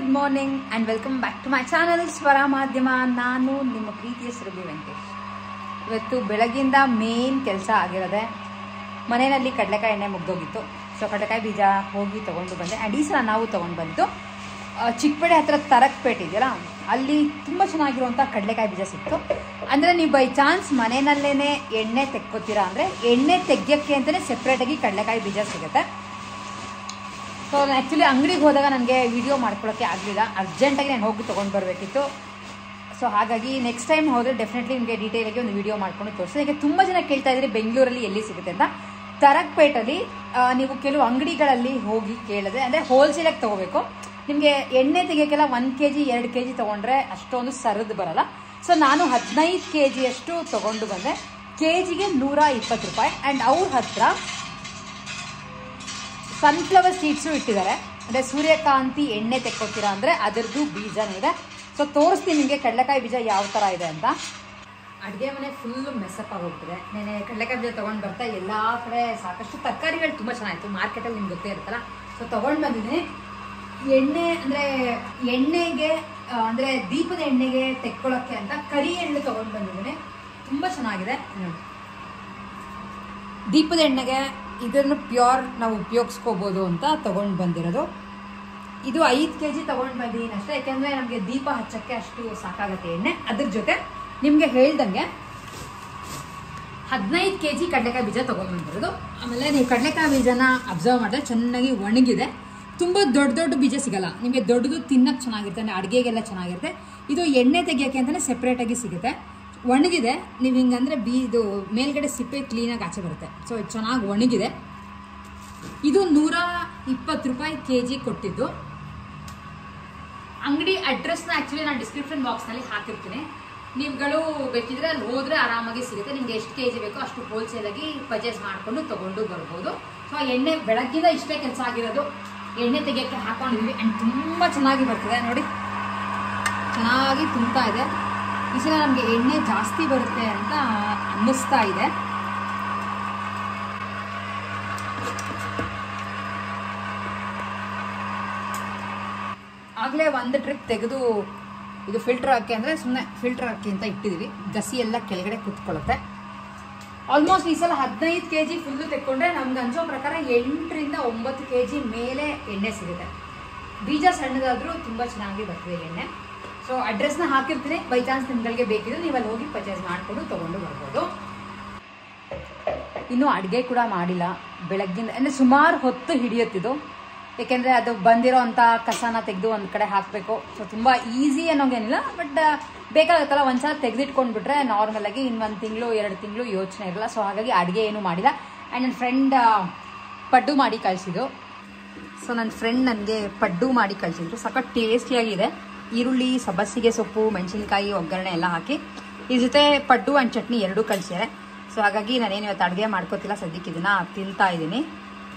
Good morning and welcome back to my channel Swara Madhyama. ನಾನು ನಿಮ್ಮ ಪ್ರೀತಿಯ ಸುರಭಿ ವೆಂಕಟೇಶ್. ಇವತ್ತು ಬೆಳಗ್ಗಿಂದ ಮೇನ್ ಕೆಲಸ ಆಗಿರೋದೆ, ಮನೆಯಲ್ಲಿ ಕಡಲೆಕಾಯಿ ಎಣ್ಣೆ ಮುಗ್ದೋಗಿತ್ತು. ಸೊ ಕಡಲೆಕಾಯಿ ಬೀಜ ಹೋಗಿ ತೊಗೊಂಡು ಬಂದೆ. ಆ್ಯಂಡ್ ಈ ಸಲ ನಾವು ತೊಗೊಂಡು ಬಂದು ಚಿಕ್ಕಪೇಟೆ ಹತ್ರ ತರಕ್ಪೇಟೆ ಇದೆಯಲ್ಲ, ಅಲ್ಲಿ ತುಂಬ ಚೆನ್ನಾಗಿರುವಂಥ ಕಡಲೆಕಾಯಿ ಬೀಜ ಸಿಕ್ತು. ಅಂದರೆ ನೀವು ಬೈ ಚಾನ್ಸ್ ಮನೆಯಲ್ಲೇ ಎಣ್ಣೆ ತೆಕ್ಕೋತೀರಾ ಅಂದರೆ ಎಣ್ಣೆ ತೆಗಿಯೋಕ್ಕೆ ಅಂತಲೇ ಸೆಪ್ರೇಟಾಗಿ ಕಡಲೆಕಾಯಿ ಬೀಜ ಸಿಗುತ್ತೆ. ಸೊ ಆ್ಯಕ್ಚುಲಿ ಅಂಗಡಿಗೆ ಹೋದಾಗ ನನಗೆ ವಿಡಿಯೋ ಮಾಡ್ಕೊಳ್ಳೋಕ್ಕೆ ಆಗಲಿಲ್ಲ, ಅರ್ಜೆಂಟಾಗಿ ನಾನು ಹೋಗಿ ತೊಗೊಂಡು ಬರಬೇಕಿತ್ತು. ಸೊ ಹಾಗಾಗಿ ನೆಕ್ಸ್ಟ್ ಟೈಮ್ ಹೋದರೆ ಡೆಫಿನೆಟ್ಲಿ ನಿಮಗೆ ಡೀಟೇಲಾಗಿ ಒಂದು ವಿಡಿಯೋ ಮಾಡ್ಕೊಂಡು ತೋರಿಸ್ತೀನಿ. ಈಗ ತುಂಬ ಜನ ಕೇಳ್ತಾ ಇದ್ದೀರಿ ಬೆಂಗಳೂರಲ್ಲಿ ಎಲ್ಲಿ ಸಿಗುತ್ತೆ ಅಂತ. ತರಕ್ಪೇಟಲ್ಲಿ ನೀವು ಕೆಲವು ಅಂಗಡಿಗಳಲ್ಲಿ ಹೋಗಿ ಕೇಳಿದ್ರೆ, ಅಂದರೆ ಹೋಲ್ಸೇಲಾಗಿ ತೊಗೋಬೇಕು. ನಿಮಗೆ ಎಣ್ಣೆ ತೆಗಿಯೋಕ್ಕೆಲ್ಲ 1 kg 2 kg ತೊಗೊಂಡ್ರೆ ಅಷ್ಟೊಂದು ಸರಿದು ಬರೋಲ್ಲ. ಸೊ ನಾನು 15 kg ಅಷ್ಟು ತೊಗೊಂಡು ಬಂದೆ. ಕೆಜಿಗೆ 120 ರೂಪಾಯಿ. ಆ್ಯಂಡ್ ಅವ್ರ ಹತ್ರ ಸನ್ಫ್ಲವರ್ ಸೀಡ್ಸು ಇಟ್ಟಿದ್ದಾರೆ. ಅಂದರೆ ಸೂರ್ಯಕಾಂತಿ ಎಣ್ಣೆ ತೆಕ್ಕೋತೀರಾ ಅಂದರೆ ಅದರದ್ದು ಬೀಜನೂ ಇದೆ. ಸೊ ತೋರಿಸ್ತೀನಿ ನಿಮಗೆ ಕಡಲೆಕಾಯಿ ಬೀಜ ಯಾವ ಥರ ಇದೆ ಅಂತ. ಅಡುಗೆ ಮನೆ ಫುಲ್ಲು ಮೆಸ್ಸಪ್ ಆಗೋಗ್ತಿದೆ. ನೆನೆ ಕಡಲೆಕಾಯಿ ಬೀಜ ತೊಗೊಂಡು ಬರ್ತಾ ಎಲ್ಲ ಕಡೆ ಸಾಕಷ್ಟು ತರಕಾರಿಗಳು ತುಂಬ ಚೆನ್ನಾಗಿತ್ತು. ಮಾರ್ಕೆಟಲ್ಲಿ ನಿಮ್ಗೆ ಗೊತ್ತೇ ಇರುತ್ತಲ್ಲ. ಸೊ ತೊಗೊಂಡು ಬಂದಿದ್ದೀನಿ. ಎಣ್ಣೆ ಅಂದರೆ ಎಣ್ಣೆಗೆ ಅಂದರೆ ದೀಪದ ಎಣ್ಣೆಗೆ ತೆಕ್ಕೊಳ್ಳೋಕ್ಕೆ ಅಂತ ಕರಿ ಎಣ್ಣೆ ತೊಗೊಂಡು ಬಂದಿದ್ದೀನಿ. ತುಂಬ ಚೆನ್ನಾಗಿದೆ. ದೀಪದ ಎಣ್ಣೆಗೆ ಇದನ್ನು ಪ್ಯೂರ್ ನಾವು ಉಪಯೋಗಿಸ್ಕೋಬೋದು ಅಂತ ತೊಗೊಂಡು ಬಂದಿರೋದು. ಇದು 5 kg ತೊಗೊಂಡು ಬಂದಿದ್ದೀನಿ ಅಷ್ಟೇ, ಯಾಕೆಂದರೆ ನಮಗೆ ದೀಪ ಹಚ್ಚೋಕ್ಕೆ ಅಷ್ಟು ಸಾಕಾಗುತ್ತೆ ಎಣ್ಣೆ. ಅದ್ರ ಜೊತೆ ನಿಮಗೆ ಹೇಳ್ದಂಗೆ 15 kg ಕಡಲೆಕಾಯಿ ಬೀಜ ತೊಗೊಂಡು ಬಂದಿರೋದು. ಆಮೇಲೆ ನೀವು ಕಡಲೆಕಾಯಿ ಬೀಜನ ಅಬ್ಸರ್ವ್ ಮಾಡಿದ್ರೆ ಚೆನ್ನಾಗಿ ಒಣಗಿದೆ. ತುಂಬ ದೊಡ್ಡ ದೊಡ್ಡ ಬೀಜ ಸಿಗಲ್ಲ ನಿಮಗೆ. ದೊಡ್ಡದು ತಿನ್ನಕ್ಕೆ ಚೆನ್ನಾಗಿರುತ್ತೆ, ಅಂದರೆ ಅಡುಗೆಗೆಲ್ಲ ಚೆನ್ನಾಗಿರುತ್ತೆ. ಇದು ಎಣ್ಣೆ ತೆಗಿಯೋಕ್ಕೆ ಅಂತಲೇ ಸೆಪ್ರೇಟಾಗಿ ಸಿಗುತ್ತೆ. ಒಣಗಿದೆ. ನೀವು ಹಿಂಗಂದರೆ ಇದು ಮೇಲ್ಗಡೆ ಸಿಪ್ಪೆ ಕ್ಲೀನಾಗಿ ಆಚೆ ಬರುತ್ತೆ. ಸೊ ಇದು ಚೆನ್ನಾಗಿ ಒಣಗಿದೆ. ಇದು 120 ರೂಪಾಯಿ kg ಕೊಟ್ಟಿದ್ದು. ಅಂಗಡಿ ಅಡ್ರೆಸ್ನ ಆ್ಯಕ್ಚುಲಿ ನಾನು ಡಿಸ್ಕ್ರಿಪ್ಷನ್ ಬಾಕ್ಸ್ನಲ್ಲಿ ಹಾಕಿರ್ತೀನಿ. ನೀವುಗಳು ಬೇಕಿದ್ರೆ ಅಲ್ಲಿ ಹೋದರೆ ಆರಾಮಾಗಿ ಸಿಗುತ್ತೆ. ನಿಮ್ಗೆ ಎಷ್ಟು kg ಬೇಕೋ ಅಷ್ಟು ಹೋಲ್ಸೇಲಾಗಿ ಪರ್ಚೇಸ್ ಮಾಡಿಕೊಂಡು ತೊಗೊಂಡು ಬರ್ಬೋದು. ಸೊ ಎಣ್ಣೆ ಬೆಳಗ್ಗಿಂದ ಇಷ್ಟೇ ಕೆಲಸ ಆಗಿರೋದು. ಎಣ್ಣೆ ತೆಗಿಯೋಕ್ಕೆ ಹಾಕೊಂಡಿದ್ವಿ. ಆ್ಯಂಡ್ ತುಂಬ ಚೆನ್ನಾಗಿ ಬರ್ತಿದೆ ನೋಡಿ, ಚೆನ್ನಾಗಿ ತುಂಬ್ತಾ ಇದೆ. ಈ ಸಲ ನಮಗೆ ಎಣ್ಣೆ ಜಾಸ್ತಿ ಬರುತ್ತೆ ಅಂತ ಅನ್ನಿಸ್ತಾ ಇದೆ. ಆಗಲೇ ಒಂದು ಟ್ರಿಪ್ ತೆಗೆದು ಇದು ಫಿಲ್ಟರ್ ಹಾಕಿ, ಅಂದರೆ ಸುಮ್ಮನೆ ಫಿಲ್ಟರ್ ಹಾಕಿ ಅಂತ ಇಟ್ಟಿದ್ದೀವಿ. ಗಸಿ ಎಲ್ಲ ಕೆಳಗಡೆ ಕುತ್ಕೊಳ್ಳುತ್ತೆ. ಆಲ್ಮೋಸ್ಟ್ ಈ ಸಲ 15 kg ಫುಲ್ಲು ತೆಕ್ಕೊಂಡ್ರೆ ನಮ್ಗೆ ಅನ್ಸೋ ಪ್ರಕಾರ 8 ರಿಂದ 9 kg ಮೇಲೆ ಎಣ್ಣೆ ಸಿಗುತ್ತೆ. ಬೀಜ ಸಣ್ಣದಾದರೂ ತುಂಬ ಚೆನ್ನಾಗಿ ಬರ್ತದೆ ಎಣ್ಣೆ. ಸೊ ಅಡ್ರೆಸ್ನ ಹಾಕಿರ್ತೀನಿ. ಬೈ ಚಾನ್ಸ್ ನಿಮ್ಗಳಿಗೆ ಬೇಕಿದ್ರೆ ನೀವು ಅಲ್ಲಿ ಹೋಗಿ ಪರ್ಚೇಸ್ ಮಾಡಿಕೊಂಡು ತೊಗೊಂಡು ಬರ್ಬೋದು. ಇನ್ನೂ ಅಡುಗೆ ಕೂಡ ಮಾಡಿಲ್ಲ ಬೆಳಗ್ಗಿಂದ, ಅಂದರೆ ಸುಮಾರು ಹೊತ್ತು ಹಿಡಿಯುತ್ತಿದ್ದು. ಏಕೆಂದರೆ ಅದು ಬಂದಿರೋ ಅಂಥ ಕಸನ ತೆಗೆದು ಒಂದು ಕಡೆ ಹಾಕಬೇಕು. ಸೊ ತುಂಬ ಈಸಿ ಅನ್ನೋಂಗೇನಿಲ್ಲ, ಬಟ್ ಬೇಕಾಗುತ್ತಲ್ಲ. ಒಂದ್ಸಲ ತೆಗೆದಿಟ್ಕೊಂಡ್ಬಿಟ್ರೆ ನಾರ್ಮಲಾಗಿ ಇನ್ನೊಂದು ತಿಂಗಳು 2 ತಿಂಗಳು ಯೋಚನೆ ಇರಲ್ಲ. ಸೊ ಹಾಗಾಗಿ ಅಡುಗೆ ಏನೂ ಮಾಡಿಲ್ಲ. ಆ್ಯಂಡ್ ನನ್ನ ಫ್ರೆಂಡ್ ಪಡ್ಡು ಮಾಡಿ ಕಳಿಸಿದ್ದು. ಸೊ ನನ್ನ ಫ್ರೆಂಡ್ ನನಗೆ ಪಡ್ಡು ಮಾಡಿ ಕಳಿಸಿದ್ರು. ಸಖತ್ ಟೇಸ್ಟಿಯಾಗಿದೆ. ಈರುಳ್ಳಿ, ಸಬ್ಬಸಿಗೆ ಸೊಪ್ಪು, ಮೆಣಸಿನ್ಕಾಯಿ, ಒಗ್ಗರಣೆ ಎಲ್ಲ ಹಾಕಿ ಈ ಜೊತೆ ಪಡ್ಡು ಆ್ಯಂಡ್ ಚಟ್ನಿ ಎರಡೂ ಕಳಿಸಿದ್ದಾರೆ. ಸೊ ಹಾಗಾಗಿ ನಾನೇನು ಇವತ್ತು ಅಡುಗೆ ಮಾಡ್ಕೋತಿಲ್ಲ, ಸದ್ಯಕ್ಕೆ ಇದನ್ನು ತಿಂತಾ ಇದ್ದೀನಿ.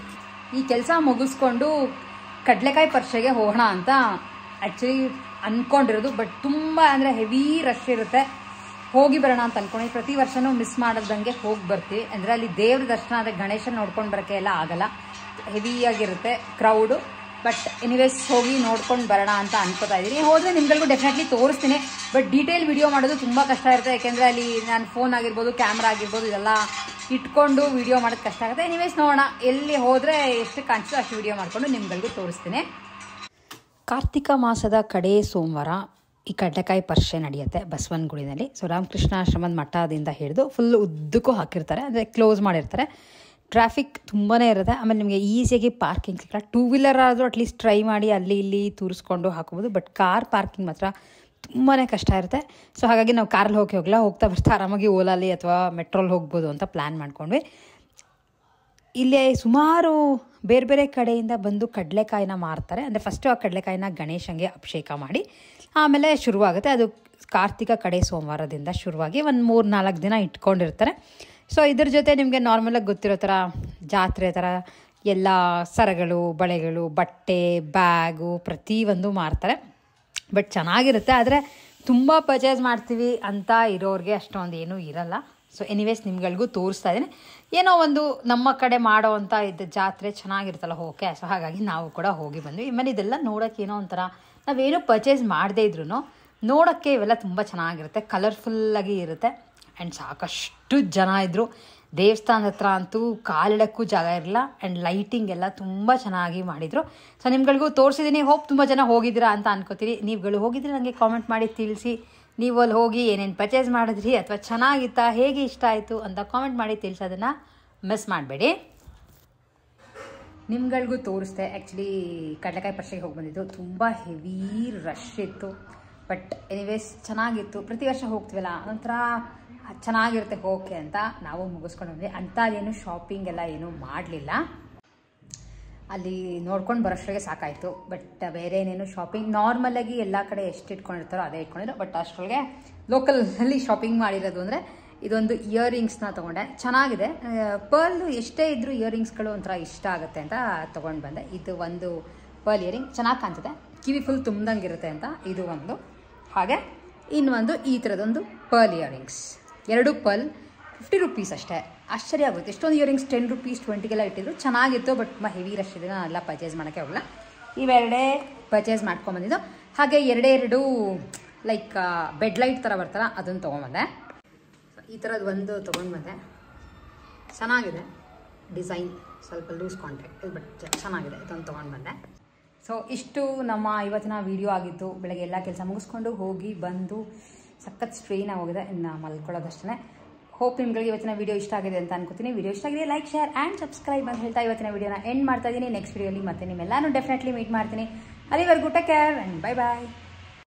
ಈ ಕೆಲಸ ಮುಗಿಸ್ಕೊಂಡು ಕಡಲೆಕಾಯಿ ಪರಿಷೆಗೆ ಹೋಗೋಣ ಅಂತ ಆ್ಯಕ್ಚುಲಿ ಅಂದ್ಕೊಂಡಿರೋದು. ಬಟ್ ತುಂಬ ಅಂದರೆ ಹೆವಿ ರಶ್ ಇರುತ್ತೆ. ಹೋಗಿ ಬರೋಣ ಅಂತ ಅಂದ್ಕೊಂಡು ಪ್ರತಿ ವರ್ಷವೂ ಮಿಸ್ ಮಾಡದಂಗೆ ಹೋಗಿ ಬರ್ತೀವಿ. ಅಂದರೆ ಅಲ್ಲಿ ದೇವ್ರ ದರ್ಶನ, ಅಂದರೆ ಗಣೇಶನ ನೋಡ್ಕೊಂಡು ಬರೋಕ್ಕೆ ಎಲ್ಲ ಆಗಲ್ಲ, ಹೆವಿಯಾಗಿರುತ್ತೆ ಕ್ರೌಡು. ಬಟ್ ಎನಿವೇಸ್ ಹೋಗಿ ನೋಡ್ಕೊಂಡು ಬರೋಣ ಅಂತ ಅನ್ಕೋತಾ ಇದ್ದೀನಿ. ಹೋದರೆ ನಿಮ್ಗಳಿಗೂ ಡೆಫಿನೆಟ್ಲಿ ತೋರಿಸ್ತೀನಿ. ಬಟ್ ಡೀಟೇಲ್ ವಿಡಿಯೋ ಮಾಡೋದು ತುಂಬ ಕಷ್ಟ ಇರುತ್ತೆ. ಯಾಕೆಂದರೆ ಅಲ್ಲಿ ನಾನು ಫೋನ್ ಆಗಿರ್ಬೋದು, ಕ್ಯಾಮ್ರಾ ಆಗಿರ್ಬೋದು, ಇದೆಲ್ಲ ಇಟ್ಕೊಂಡು ವಿಡಿಯೋ ಮಾಡೋದು ಕಷ್ಟ ಆಗುತ್ತೆ. ಎನಿವೇಸ್ ನೋಡೋಣ, ಎಲ್ಲಿ ಹೋದರೆ ಎಷ್ಟು ಕಾಣಿಸ್ತೋ ಅಷ್ಟು ವಿಡಿಯೋ ಮಾಡಿಕೊಂಡು ನಿಮ್ಗಳಿಗೂ ತೋರಿಸ್ತೀನಿ. ಕಾರ್ತಿಕ ಮಾಸದ ಕಡೆ ಸೋಮವಾರ ಈ ಕಡಲೆಕಾಯಿ ಪರಿಷೆ ನಡೆಯುತ್ತೆ ಬಸವನಗುಡಿನಲ್ಲಿ. ಸೊ ರಾಮಕೃಷ್ಣ ಆಶ್ರಮದ ಮಠದಿಂದ ಹಿಡಿದು ಫುಲ್ ಉದ್ದಕ್ಕೂ ಹಾಕಿರ್ತಾರೆ, ಅಂದರೆ ಕ್ಲೋಸ್ ಮಾಡಿರ್ತಾರೆ. ಟ್ರಾಫಿಕ್ ತುಂಬಾ ಇರುತ್ತೆ. ಆಮೇಲೆ ನಿಮಗೆ ಈಸಿಯಾಗಿ ಪಾರ್ಕಿಂಗ್ ಸಿಕ್ಕಲ್ಲ. 2 ವೀಲರ್ ಆದರೂ ಅಟ್ಲೀಸ್ಟ್ ಟ್ರೈ ಮಾಡಿ ಅಲ್ಲಿ ಇಲ್ಲಿ ತೂರಿಸ್ಕೊಂಡು ಹಾಕೋಬೋದು. ಬಟ್ ಕಾರ್ ಪಾರ್ಕಿಂಗ್ ಮಾತ್ರ ತುಂಬಾ ಕಷ್ಟ ಇರುತ್ತೆ. ಸೊ ಹಾಗಾಗಿ ನಾವು ಕಾರಲ್ಲಿ ಹೋಗಲ್ಲ, ಹೋಗ್ತಾ ಬರ್ತಾ ಆರಾಮಾಗಿ ಓಲಾಲಿ ಅಥವಾ ಮೆಟ್ರೋಲ್ ಹೋಗ್ಬೋದು ಅಂತ ಪ್ಲ್ಯಾನ್ ಮಾಡ್ಕೊಂಡ್ವಿ. ಇಲ್ಲಿ ಸುಮಾರು ಬೇರೆ ಬೇರೆ ಕಡೆಯಿಂದ ಬಂದು ಕಡಲೆಕಾಯಿನ ಮಾರ್ತಾರೆ. ಅಂದರೆ ಫಸ್ಟು ಆ ಕಡಲೆಕಾಯಿನ ಗಣೇಶನಿಗೆ ಅಭಿಷೇಕ ಮಾಡಿ ಆಮೇಲೆ ಶುರುವಾಗುತ್ತೆ. ಅದು ಕಾರ್ತಿಕ ಕಡೆ ಸೋಮವಾರದಿಂದ ಶುರುವಾಗಿ ಒಂದು 3-4 ದಿನ ಇಟ್ಕೊಂಡಿರ್ತಾರೆ. ಸೊ ಇದ್ರ ಜೊತೆ ನಿಮಗೆ ನಾರ್ಮಲಾಗಿ ಗೊತ್ತಿರೋ ಥರ ಜಾತ್ರೆ ಥರ ಎಲ್ಲ ಸರಗಳು, ಬಳೆಗಳು, ಬಟ್ಟೆ, ಬ್ಯಾಗು ಪ್ರತಿಯೊಂದು ಮಾರ್ತಾರೆ. ಬಟ್ ಚೆನ್ನಾಗಿರುತ್ತೆ. ಆದರೆ ತುಂಬ ಪರ್ಚೇಸ್ ಮಾಡ್ತೀವಿ ಅಂತ ಇರೋರಿಗೆ ಅಷ್ಟೊಂದು ಏನೂ ಇರಲ್ಲ. ಸೊ ಎನಿವೇಸ್ ನಿಮ್ಗಳಿಗೂ ತೋರಿಸ್ತಾ ಇದ್ದೀನಿ. ಏನೋ ಒಂದು ನಮ್ಮ ಕಡೆ ಮಾಡೋ ಅಂಥ ಇದು ಜಾತ್ರೆ ಚೆನ್ನಾಗಿರುತ್ತಲ್ಲ ಓಕೆ. ಸೊ ಹಾಗಾಗಿ ನಾವು ಕೂಡ ಹೋಗಿ ಬಂದ್ವಿ. ಆಮೇಲೆ ಇದೆಲ್ಲ ನೋಡೋಕೆ ಏನೋ ಒಂಥರ ನಾವೇನು ಪರ್ಚೇಸ್ ಮಾಡದೇ ಇದ್ರೂ ನೋಡೋಕ್ಕೆ ಇವೆಲ್ಲ ತುಂಬ ಚೆನ್ನಾಗಿರುತ್ತೆ, ಕಲರ್ಫುಲ್ಲಾಗಿ ಇರುತ್ತೆ. ಆ್ಯಂಡ್ ಸಾಕಷ್ಟು ಜನ ಇದ್ದರು. ದೇವಸ್ಥಾನದ ಹತ್ರ ಅಂತೂ ಕಾಲಿಡೋಕ್ಕೂ ಜಾಗ ಇರಲಿಲ್ಲ. ಆ್ಯಂಡ್ ಲೈಟಿಂಗ್ ಎಲ್ಲ ತುಂಬ ಚೆನ್ನಾಗಿ ಮಾಡಿದರು. ಸೊ ನಿಮ್ಗಳಿಗೂ ತೋರಿಸಿದ್ದೀನಿ. ಹೋಪ್ ತುಂಬ ಜನ ಹೋಗಿದ್ದೀರಾ ಅಂತ ಅನ್ಕೋತೀರಿ. ನೀವುಗಳು ಹೋಗಿದ್ರೆ ನನಗೆ ಕಾಮೆಂಟ್ ಮಾಡಿ ತಿಳಿಸಿ. ನೀವು ಅಲ್ಲಿ ಹೋಗಿ ಏನೇನು ಪರ್ಚೇಸ್ ಮಾಡಿದ್ರಿ ಅಥವಾ ಚೆನ್ನಾಗಿತ್ತಾ, ಹೇಗೆ ಇಷ್ಟ ಆಯಿತು ಅಂತ ಕಾಮೆಂಟ್ ಮಾಡಿ ತಿಳಿಸೋದನ್ನು ಮಿಸ್ ಮಾಡಬೇಡಿ. ನಿಮ್ಗಳಿಗೂ ತೋರಿಸ್ದೆ. ಆ್ಯಕ್ಚುಲಿ ಕಡಲೆಕಾಯಿ ಪರ್ಷೆಗೆ ಹೋಗಿ ಬಂದಿದ್ದು ತುಂಬ ಹೆವಿ ರಶ್ ಇತ್ತು. ಬಟ್ ಎನಿವೇಸ್ ಚೆನ್ನಾಗಿತ್ತು. ಪ್ರತಿ ವರ್ಷ ಹೋಗ್ತೀವಲ್ಲ ಒಂಥರ ಚೆನ್ನಾಗಿರುತ್ತೆ ಹೋಗೋಕ್ಕೆ ಅಂತ ನಾವು ಮುಗಿಸ್ಕೊಂಡು ಬಂದ್ವಿ. ಅಂಥದ್ದೇನು ಶಾಪಿಂಗ್ ಎಲ್ಲ ಏನೂ ಮಾಡಲಿಲ್ಲ. ಅಲ್ಲಿ ನೋಡ್ಕೊಂಡು ಬರೋಷ್ಟ್ರಿಗೆ ಸಾಕಾಯಿತು. ಬಟ್ ಬೇರೆ ಏನೇನು ಶಾಪಿಂಗ್ ನಾರ್ಮಲಾಗಿ ಎಲ್ಲ ಕಡೆ ಎಷ್ಟು ಇಟ್ಕೊಂಡಿರ್ತಾರೋ ಅದೇ ಇಟ್ಕೊಂಡಿರೋ. ಬಟ್ ಅಷ್ಟರೊಳಗೆ ಲೋಕಲಲ್ಲಿ ಶಾಪಿಂಗ್ ಮಾಡಿರೋದು ಅಂದರೆ ಇದೊಂದು ಇಯರಿಂಗ್ಸ್ನ ತೊಗೊಂಡೆ. ಚೆನ್ನಾಗಿದೆ. ಪರ್ಲ್ ಎಷ್ಟೇ ಇದ್ದರೂ ಇಯರಿಂಗ್ಸ್ಗಳು ಒಂಥರ ಇಷ್ಟ ಆಗುತ್ತೆ ಅಂತ ತೊಗೊಂಡು ಬಂದೆ. ಇದು ಒಂದು ಪರ್ಲ್ ಇಯರಿಂಗ್ ಚೆನ್ನಾಗಿ ಕಾಣ್ತಿದೆ, ಕಿವಿ ಫುಲ್ ತುಂಬ್ದಂಗಿರುತ್ತೆ ಅಂತ ಇದು ಒಂದು. ಹಾಗೆ ಇನ್ನೊಂದು ಈ ಥರದೊಂದು ಪರ್ಲ್ ಇಯರಿಂಗ್ಸ್, 2 ಪರ್ಲ್ 50 ರೂಪೀಸ್ ಅಷ್ಟೇ. ಆಶ್ಚರ್ಯ ಆಗುತ್ತೆ. ಎಷ್ಟೊಂದು ಇಯರಿಂಗ್ಸ್ 10 ರೂಪೀಸ್ 20ಗೆಲ್ಲ ಇಟ್ಟಿದ್ರು. ಚೆನ್ನಾಗಿತ್ತು. ಬಟ್ ಹೆವಿ ರಶ್ ಇದೆ, ನಾನೆಲ್ಲ ಪರ್ಚೇಸ್ ಮಾಡೋಕ್ಕೆ ಹೋಗಲ್ಲ. ಇವೆರಡೇ ಪರ್ಚೇಸ್ ಮಾಡ್ಕೊಂಬಂದಿದ್ದು. ಹಾಗೆ ಎರಡೇ ಲೈಕ್ ಬೆಡ್ ಲೈಟ್ ಥರ ಬರ್ತಾರ, ಅದನ್ನು ತೊಗೊಂಬಂದೆ. ಈ ಥರದ್ದು ಒಂದು ತೊಗೊಂಡು ಬಂದೆ. ಚೆನ್ನಾಗಿದೆ ಡಿಸೈನ್, ಸ್ವಲ್ಪ ಲೂಸ್ ಕಾಂಟ್ಯಾಕ್ಟ್, ಬಟ್ ಚೆನ್ನಾಗಿದೆ. ಇದೊಂದು ತೊಗೊಂಡು ಬಂದೆ. ಸೊ ಇಷ್ಟು ನಮ್ಮ ಇವತ್ತಿನ ವಿಡಿಯೋ ಆಗಿತ್ತು. ಬೆಳಗ್ಗೆ ಎಲ್ಲ ಕೆಲಸ ಮುಗಿಸ್ಕೊಂಡು ಹೋಗಿ ಬಂದು ಸಖತ್ ಸ್ಟ್ರೈನಾಗಿ ಹೋಗಿದೆ. ಇನ್ನು ಮಲ್ಕೊಳ್ಳೋದಷ್ಟೇ. ಹೋಪ್ ನಿಮ್ಗಳಿಗೆ ಇವತ್ತಿನ ವಿಡಿಯೋ ಇಷ್ಟ ಆಗಿದೆ ಅಂತ ಅನ್ಕೋತೀನಿ. ವಿಡಿಯೋ ಇಷ್ಟ ಆಗಿದೆ ಲೈಕ್, ಶೇರ್ ಆ್ಯಂಡ್ ಸಬ್ಸ್ಕ್ರೈಬ್ ಅಂತ ಹೇಳ್ತಾ ಇವತ್ತಿನ ವಿಡಿಯೋನ ಎಂಡ್ ಮಾಡ್ತಾ ಇದ್ದೀನಿ. ನೆಕ್ಸ್ಟ್ ವಿಡಿಯೋಲಿ ಮತ್ತೆ ನಿಮ್ಮೆಲ್ಲನೂ ಡೆಫಿನೆಟ್ಲಿ ಮೀಟ್ ಮಾಡ್ತೀನಿ. ಅಲ್ಲಿವರೆಗೂ take care and bye bye.